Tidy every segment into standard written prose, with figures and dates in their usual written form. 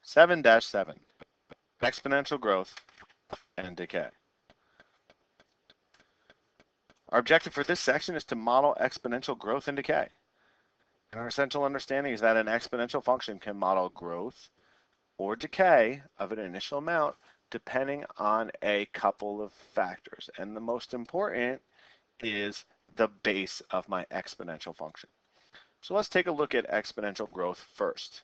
7-7, exponential growth and decay. Our objective for this section is to model exponential growth and decay. And our essential understanding is that an exponential function can model growth or decay of an initial amount depending on a couple of factors. And the most important is the base of my exponential function. So let's take a look at exponential growth first.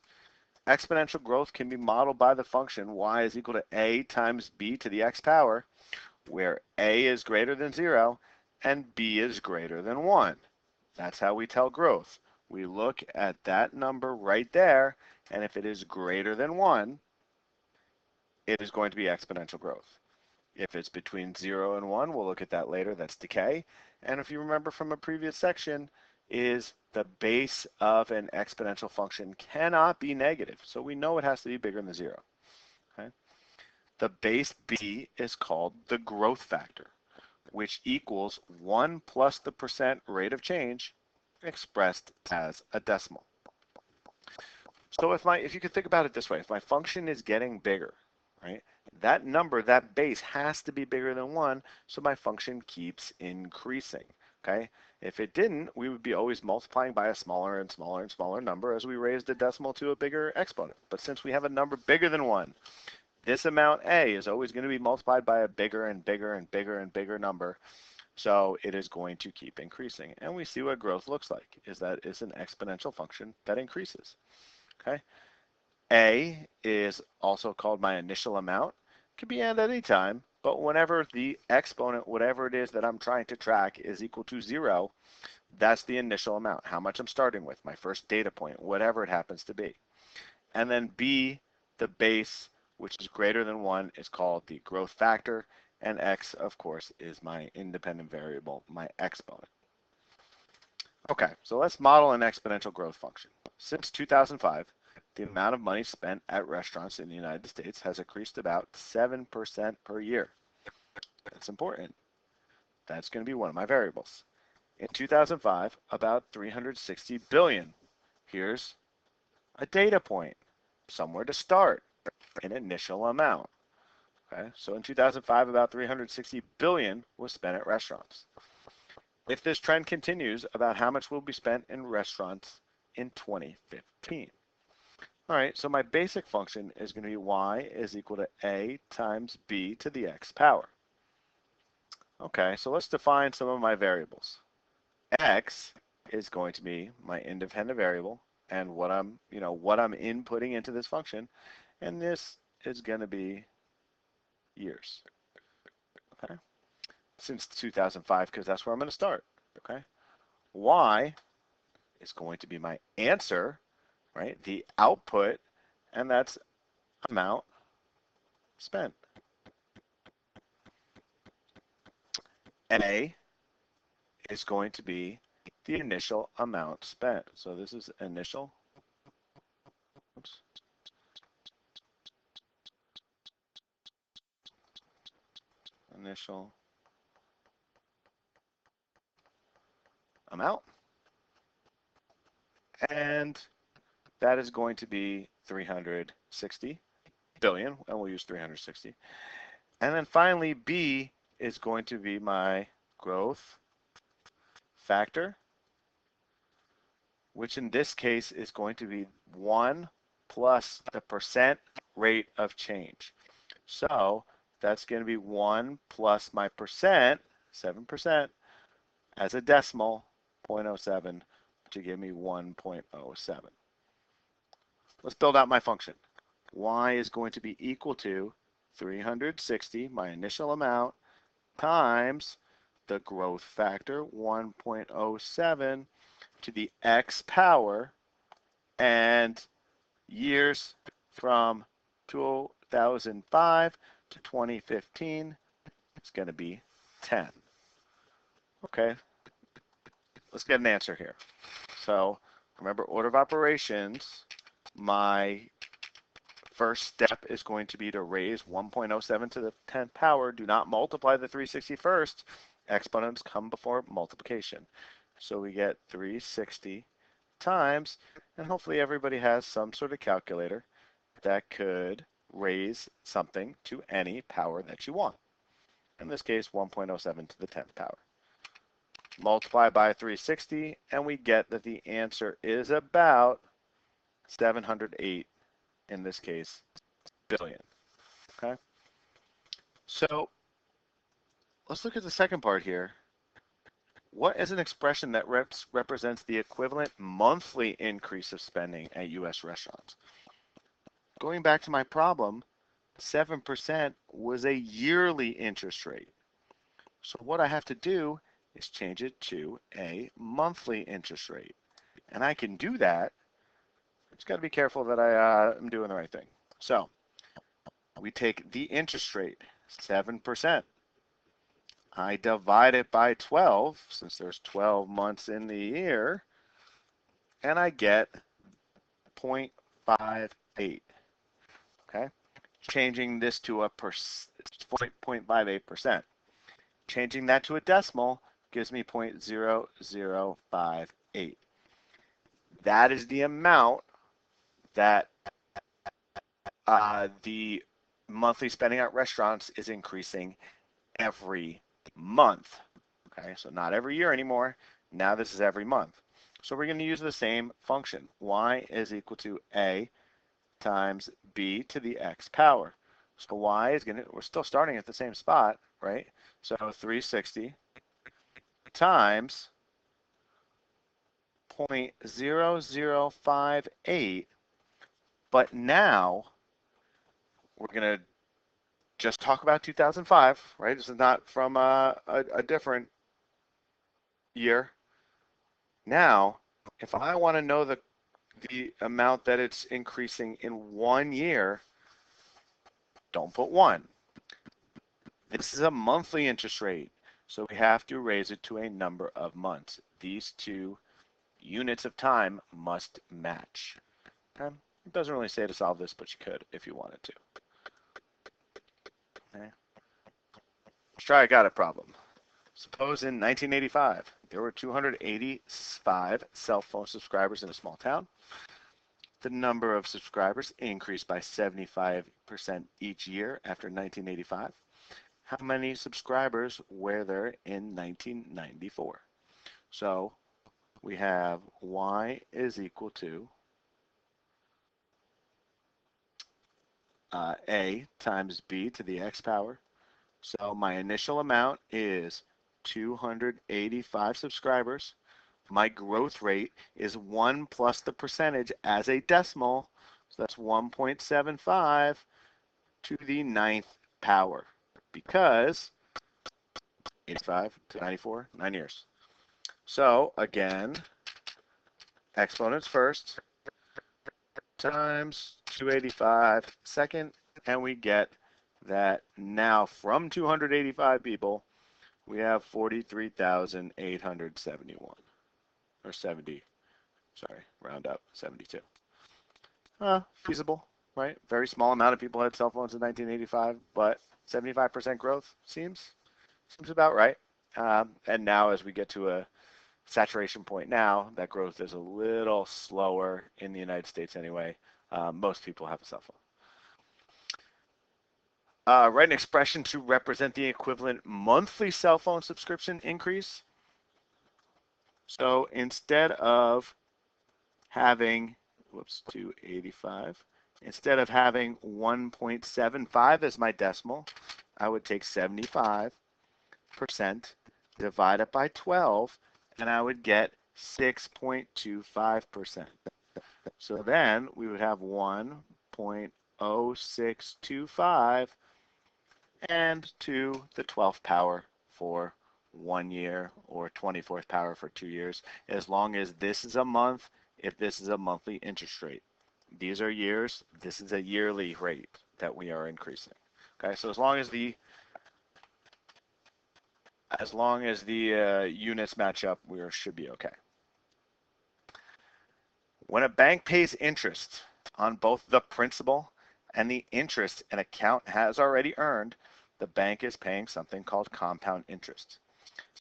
Exponential growth can be modeled by the function y is equal to a times b to the x power, where a is greater than 0 and b is greater than 1. That's how we tell growth. We look at that number right there, and if it is greater than 1, it is going to be exponential growth. If it's between 0 and 1, we'll look at that later, that's decay. And if you remember from a previous section, is the base of an exponential function cannot be negative. So we know it has to be bigger than 0. Okay? The base b is called the growth factor, which equals 1 plus the percent rate of change expressed as a decimal. So if you could think about it this way, if my function is getting bigger, right, that number, that base has to be bigger than 1, so my function keeps increasing. Okay? If it didn't, we would be always multiplying by a smaller and smaller and smaller number as we raise the decimal to a bigger exponent. But since we have a number bigger than 1, this amount a is always going to be multiplied by a bigger and bigger and bigger and bigger number. So it is going to keep increasing. And we see what growth looks like, is that it's an exponential function that increases. Okay? A is also called my initial amount. It can be at any time, but whenever the exponent, whatever it is that I'm trying to track, is equal to 0, that's the initial amount, how much I'm starting with, my first data point, whatever it happens to be. And then B, the base, which is greater than 1, is called the growth factor, and x, of course, is my independent variable, my exponent. Okay, so let's model an exponential growth function. Since 2005, the amount of money spent at restaurants in the United States has increased about 7% per year. That's important. That's going to be one of my variables. In 2005, about 360 billion. Here's a data point, somewhere to start, an initial amount. Okay, so in 2005, about 360 billion was spent at restaurants. If this trend continues, about how much will be spent in restaurants in 2015? All right, so my basic function is going to be y is equal to a times b to the x power. Okay, so let's define some of my variables. X is going to be my independent variable and what I'm inputting into this function, and this is going to be years. Okay, since 2005, because that's where I'm going to start. Okay, y is going to be my answer, right? The output, and that's amount spent. A is going to be the initial amount spent. So this is initial. Oops. Initial amount. And that is going to be 360 billion, and we'll use 360. And then finally, B is going to be my growth factor, which in this case is going to be 1 plus the percent rate of change. So that's going to be 1 plus my percent, 7%, as a decimal, 0.07, to give me 1.07. Let's build out my function. Y is going to be equal to 360, my initial amount, times the growth factor, 1.07, to the x power, and years from 2005 to 2015 is going to be 10. Okay, let's get an answer here. So remember, order of operations, my first step is going to be to raise 1.07 to the 10th power. Do not multiply the 360 first. Exponents come before multiplication. So we get 360 times, and hopefully everybody has some sort of calculator, that could raise something to any power that you want. In this case, 1.07 to the 10th power. Multiply by 360, and we get that the answer is about 708, in this case, billion. Okay? So let's look at the second part here. What is an expression that represents the equivalent monthly increase of spending at U.S. restaurants? Going back to my problem, 7% was a yearly interest rate. So what I have to do is change it to a monthly interest rate. And I can do that. I just got to be careful that I am doing the right thing. So we take the interest rate, 7%. I divide it by 12, since there's 12 months in the year, and I get 0.58. Okay? Changing this to a 0.58%. Changing that to a decimal gives me 0.0058. That is the amount that the monthly spending at restaurants is increasing every month. Okay, so not every year anymore. Now this is every month. So we're going to use the same function. Y is equal to A times B to the X power. So Y is going to, we're still starting at the same spot, right? So 360 times 0.0058, but now we're going to just talk about 2005, right? This is not from a different year. Now, if I want to know the amount that it's increasing in 1 year, don't put 1. This is a monthly interest rate, so we have to raise it to a number of months. These two units of time must match. Okay? It doesn't really say to solve this, but you could if you wanted to. Okay. Let's try a got it problem. Suppose in 1985, there were 285 cell phone subscribers in a small town. The number of subscribers increased by 75% each year after 1985. How many subscribers were there in 1994? So we have Y is equal to A times B to the X power. So my initial amount is 285 subscribers. My growth rate is 1 plus the percentage as a decimal. So that's 1.75 to the 9th power, because 85 to 94, 9 years. So again, exponents first times 285 second, and we get that now from 285 people, we have 43,871, or 70, sorry, round up, 72. Feasible, right? Very small amount of people had cell phones in 1985, but 75% growth seems about right. And now as we get to a saturation point now, that growth is a little slower in the United States anyway. Most people have a cell phone. Write an expression to represent the equivalent monthly cell phone subscription increase. So instead of having, 285, instead of having 1.75 as my decimal, I would take 75% divided by 12, and I would get 6.25%. So then we would have 1.0625 and to the 12th power for 1 year, or 24th power for 2 years, as long as this is a month, if this is a monthly interest rate. These are years, this is a yearly rate that we are increasing. Okay, so as long as the units match up, we should be okay. When a bank pays interest on both the principal and the interest an account has already earned, the bank is paying something called compound interest.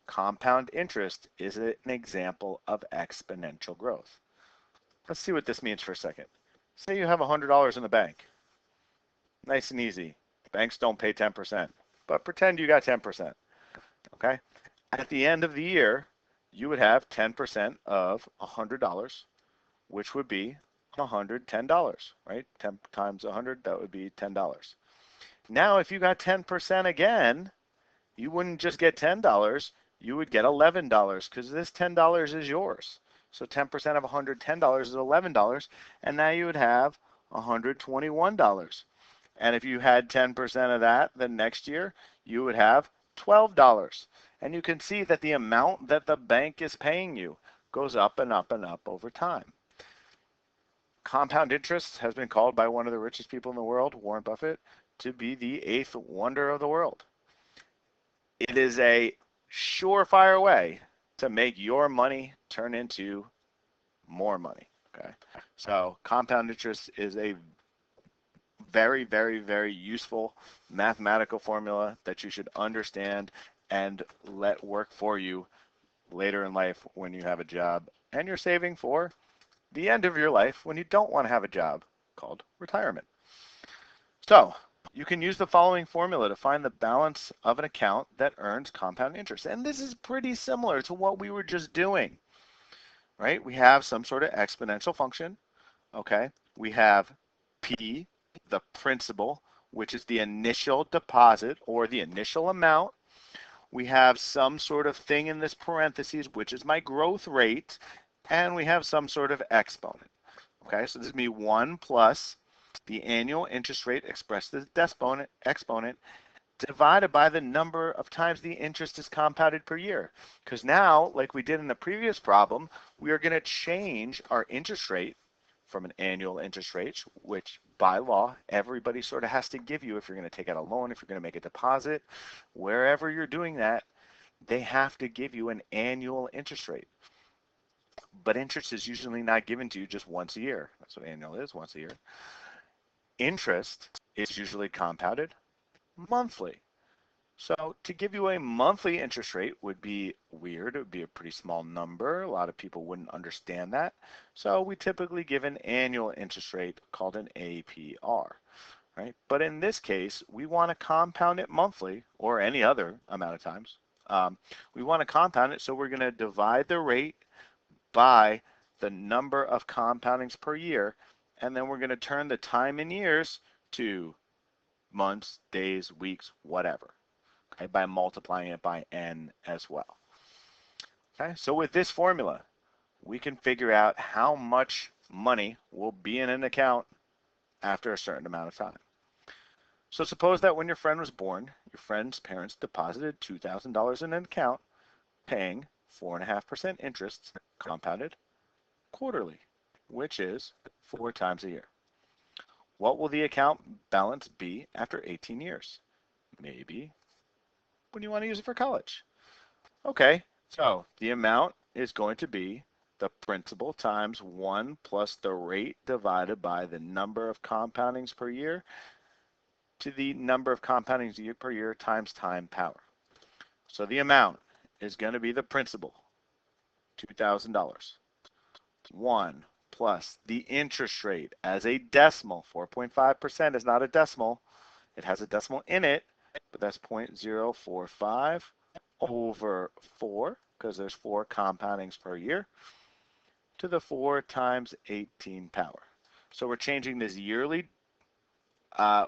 Compound interest is an example of exponential growth. Let's see what this means for a second. Say you have $100 in the bank. Nice and easy. Banks don't pay 10%, but pretend you got 10%, okay? At the end of the year, you would have 10% of $100, which would be $110, right? 10 times 100, that would be $10. Now, if you got 10% again, you wouldn't just get $10, you would get $11 because this $10 is yours. So 10% of $110 is $11, and now you would have $121. And if you had 10% of that, then next year you would have $12. And you can see that the amount that the bank is paying you goes up and up and up over time. Compound interest has been called by one of the richest people in the world, Warren Buffett, to be the eighth wonder of the world. It is a surefire way to make your money turn into more money. Okay, so compound interest is a very, very, very useful mathematical formula that you should understand and let work for you later in life when you have a job and you're saving for the end of your life when you don't want to have a job, called retirement. So you can use the following formula to find the balance of an account that earns compound interest. And this is pretty similar to what we were just doing, right? We have some sort of exponential function, okay? We have P, the principal, which is the initial deposit or the initial amount. We have some sort of thing in this parentheses, which is my growth rate, and we have some sort of exponent. Okay, so this is me 1 plus the annual interest rate expressed as exponent divided by the number of times the interest is compounded per year. Because now, like we did in the previous problem, we are going to change our interest rate from an annual interest rate, which by law, everybody sort of has to give you if you're going to take out a loan, if you're going to make a deposit, wherever you're doing that, they have to give you an annual interest rate. But interest is usually not given to you just once a year. That's what annual is, once a year. Interest is usually compounded monthly. So to give you a monthly interest rate would be weird. It would be a pretty small number. A lot of people wouldn't understand that. So we typically give an annual interest rate called an APR, right? But in this case, we want to compound it monthly or any other amount of times. We want to compound it, so we're going to divide the rate by the number of compoundings per year, and then we're going to turn the time in years to months, days, weeks, whatever, okay, by multiplying it by n as well. Okay, so with this formula, we can figure out how much money will be in an account after a certain amount of time. So suppose that when your friend was born, your friend's parents deposited $2,000 in an account, paying 4.5% interest compounded quarterly, which is 4 times a year. What will the account balance be after 18 years? Maybe when you want to use it for college. Okay, so the amount is going to be the principal times 1 plus the rate divided by the number of compoundings per year to the number of compoundings per year times time power. So the amount is going to be the principal, $2,000. 1 plus the interest rate as a decimal. 4.5% is not a decimal. It has a decimal in it, but that's 0.045 over 4, because there's 4 compoundings per year, to the 4 times 18 power. So we're changing this yearly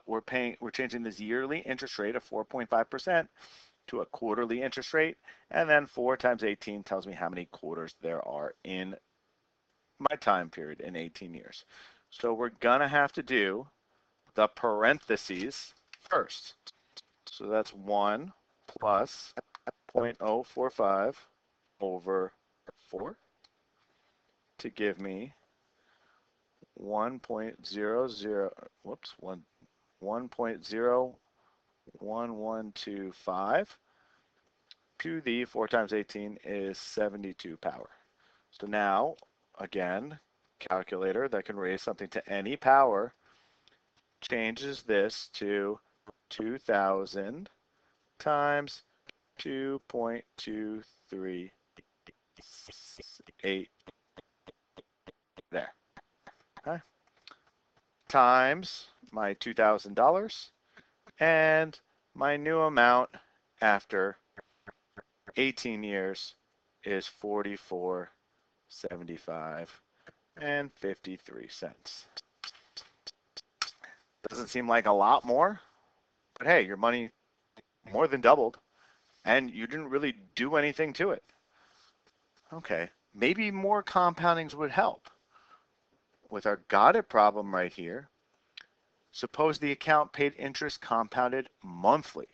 we're changing this yearly interest rate of 4.5% to a quarterly interest rate, and then 4 times 18 tells me how many quarters there are in my time period in 18 years. So we're gonna have to do the parentheses first. So that's 1 plus 0.045 over 4 to give me 1.01125 to the 4 times 18 is 72 power. So now, again, calculator that can raise something to any power changes this to 2,000 times 2.238 there. Okay. Times my $2,000, and my new amount after 18 years is $44.75 and 53 cents. Doesn't seem like a lot more, but hey, your money more than doubled, and you didn't really do anything to it. Okay, maybe more compoundings would help. With our got it problem right here, suppose the account paid interest compounded monthly.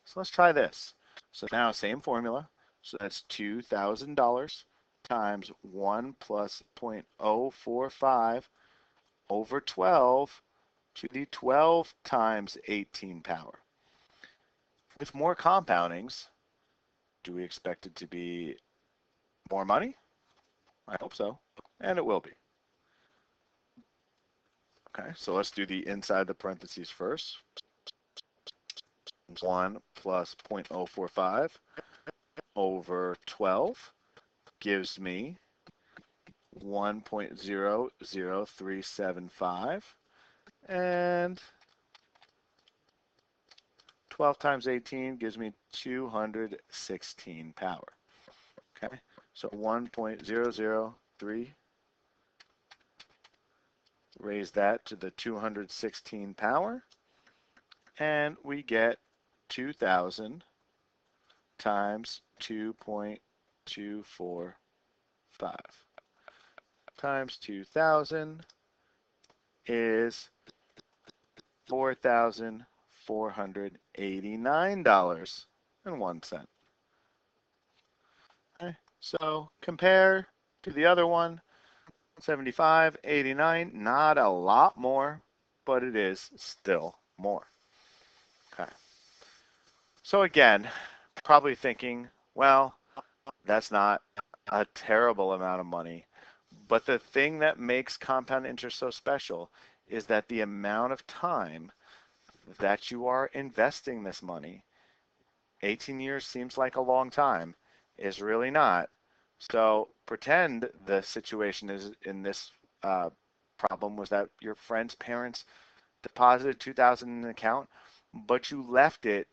So let's try this. So now same formula. So that's $2,000 times 1 plus 0.045 over 12 to the 12 times 18 power. With more compoundings, do we expect it to be more money? I hope so, and it will be. Okay, so let's do the inside the parentheses first. 1 plus 0.045 over 12 gives me 1.00375, and 12 times 18 gives me 216 power. Okay, so 1.003, raise that to the 216 power, and we get 2,000 times 2.245 times 2,000 is $4,489.01. Okay, so compare to the other one, 75, 89, not a lot more, but it is still more. Okay. So again, probably thinking, well, that's not a terrible amount of money. But the thing that makes compound interest so special is that the amount of time that you are investing this money, 18 years seems like a long time, is really not. So pretend the situation is in this problem was that your friend's parents deposited 2,000 in an account, but you left it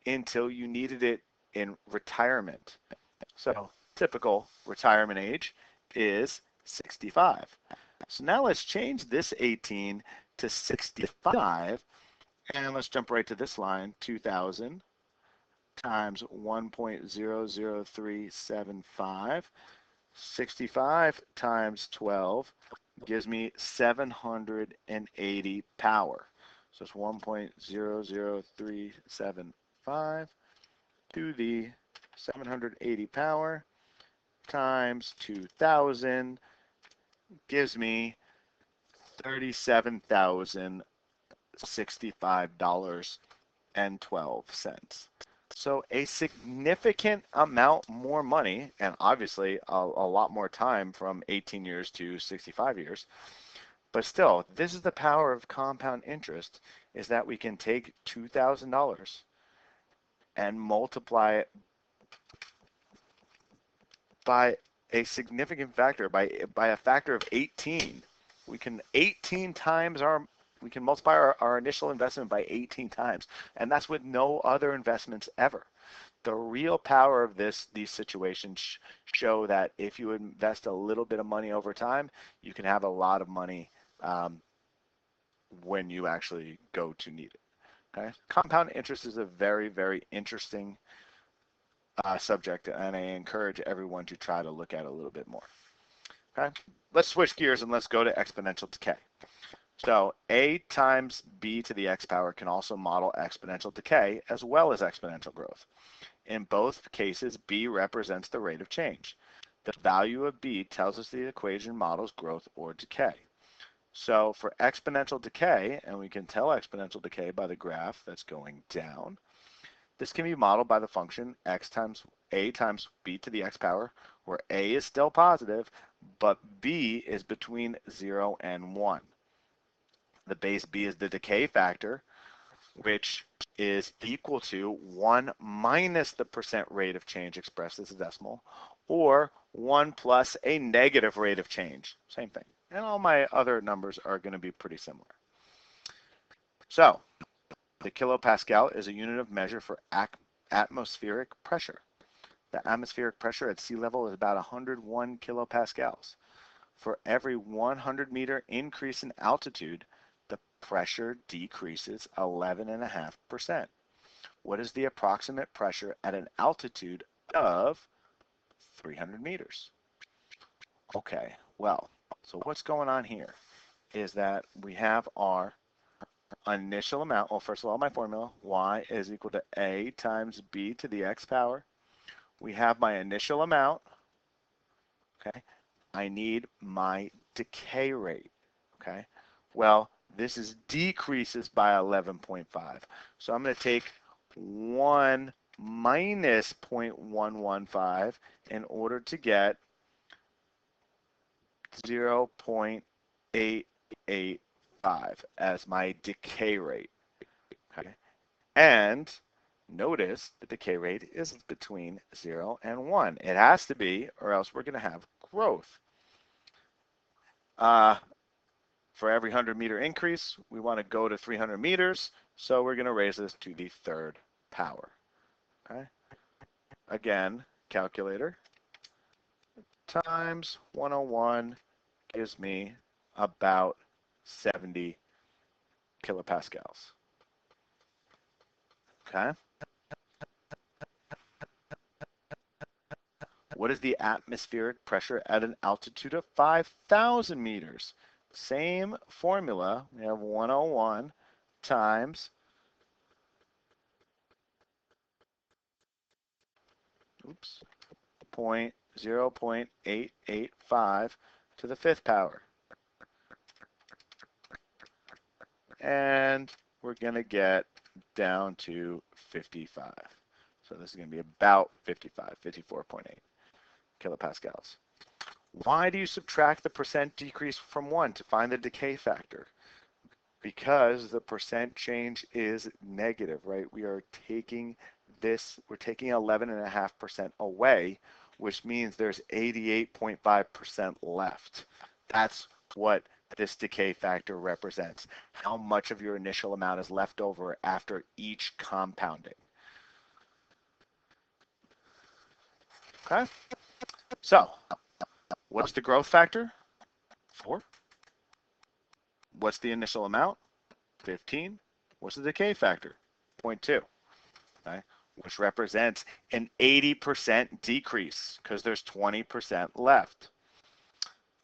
until you needed it in retirement. So typical retirement age is 65. So now let's change this 18 to 65, and let's jump right to this line, 2,000 times 1.00375. 65 times 12 gives me 780 power. So it's 1.00375 to the 780 power times 2,000 gives me $37,065.12. So a significant amount more money, and obviously a lot more time from 18 years to 65 years. But still, this is the power of compound interest, is that we can take $2,000 and multiply it by a significant factor, by a factor of 18. We can 18 times we can multiply our initial investment by 18 times, and that's with no other investments ever. The real power of these situations show that if you invest a little bit of money over time, you can have a lot of money when you actually go to need it. Okay, compound interest is a very, very interesting subject, and I encourage everyone to try to look at it a little bit more. Okay, let's switch gears and let's go to exponential decay. So a times b to the x power can also model exponential decay as well as exponential growth. In both cases, b represents the rate of change. The value of b tells us the equation models growth or decay. So for exponential decay, and we can tell exponential decay by the graph that's going down, this can be modeled by the function x times a times b to the x power, where a is still positive, but b is between 0 and 1. The base b is the decay factor, which is equal to 1 minus the percent rate of change expressed as a decimal, or 1 plus a negative rate of change. Same thing. And all my other numbers are going to be pretty similar. So the kilopascal is a unit of measure for atmospheric pressure. The atmospheric pressure at sea level is about 101 kilopascals. For every 100-meter increase in altitude, the pressure decreases 11.5%. What is the approximate pressure at an altitude of 300 meters? Okay, well, so what's going on here is that we have our initial amount. Well, first of all, my formula, y is equal to a times b to the x power. We have my initial amount, okay? I need my decay rate, okay? Well, this is decreases by 11.5. So I'm going to take 1 minus 0.115 in order to get 0.885 as my decay rate, okay? And notice the decay rate is between 0 and 1. It has to be, or else we're going to have growth. For every 100-meter increase, we want to go to 300 meters, so we're going to raise this to the third power. Okay. Again, calculator times 101 gives me about 70 kilopascals. Okay. What is the atmospheric pressure at an altitude of 5,000 meters? Same formula. We have 101 times 0.885 to the fifth power. And we're going to get down to 55. So this is going to be about 55, 54.8 kilopascals. Why do you subtract the percent decrease from 1 to find the decay factor? Because the percent change is negative, right? We are taking this, we're taking 11.5% away, which means there's 88.5% left. That's what this decay factor represents. How much of your initial amount is left over after each compounding. Okay? So, what's the growth factor? 4. What's the initial amount? 15. What's the decay factor? 0.2. Okay? Which represents an 80% decrease because there's 20% left.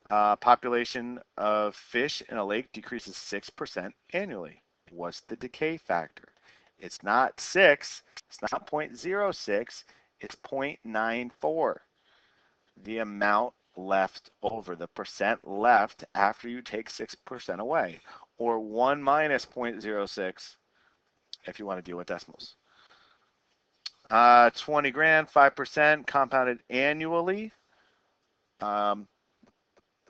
Population of fish in a lake decreases 6% annually. What's the decay factor? It's not 6, it's not 0.06, it's 0.94. The amount left over, the percent left after you take 6% away, or 1 minus 0.06 if you want to deal with decimals. 20 grand, 5% compounded annually.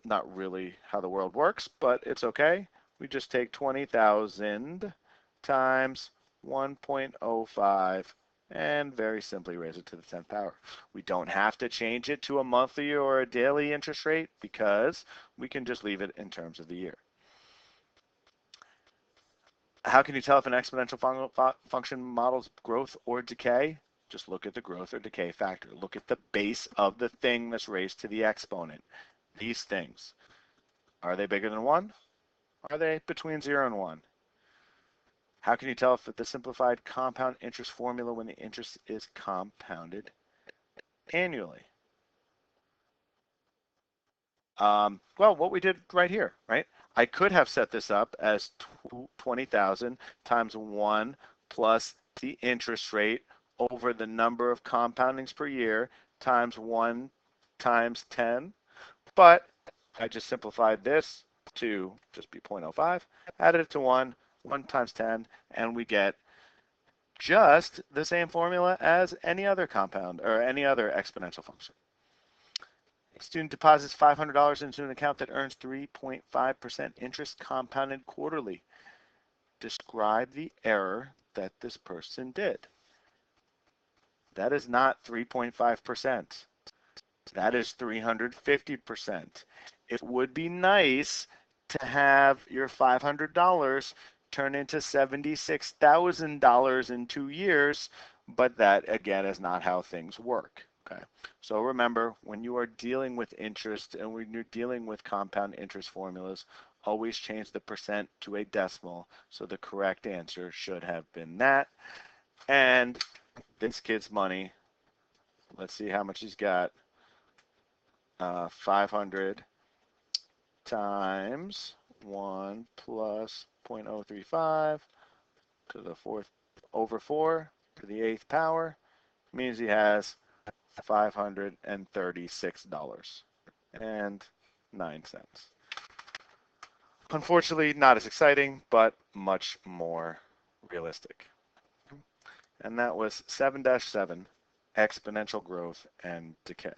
Not really how the world works, but it's okay. We just take 20,000 times 1.05 and very simply raise it to the 10th power. We don't have to change it to a monthly or a daily interest rate because we can just leave it in terms of the year. How can you tell if an exponential function models growth or decay? Just look at the growth or decay factor. Look at the base of the thing that's raised to the exponent. These things, are they bigger than 1? Are they between 0 and 1? How can you tell if the simplified compound interest formula when the interest is compounded annually? Well, what we did right here, right? I could have set this up as 20,000 times 1 plus the interest rate over the number of compoundings per year times 1 times 10. But I just simplified this to just be 0.05, added it to 1 times 10, and we get just the same formula as any other compound or any other exponential function. A student deposits $500 into an account that earns 3.5% interest compounded quarterly. Describe the error that this person did. That is not 3.5%. That is 350%. It would be nice to have your $500 turn into $76,000 in 2 years, but that again is not how things work. Okay, so remember, when you are dealing with interest and when you're dealing with compound interest formulas, always change the percent to a decimal. So the correct answer should have been that. And this kid's money, let's see how much he's got. 500 times 1 plus 0.035 to the 4th over 4 to the 8th power means he has $536.09. Unfortunately, not as exciting, but much more realistic. And that was 7-7, exponential growth and decay.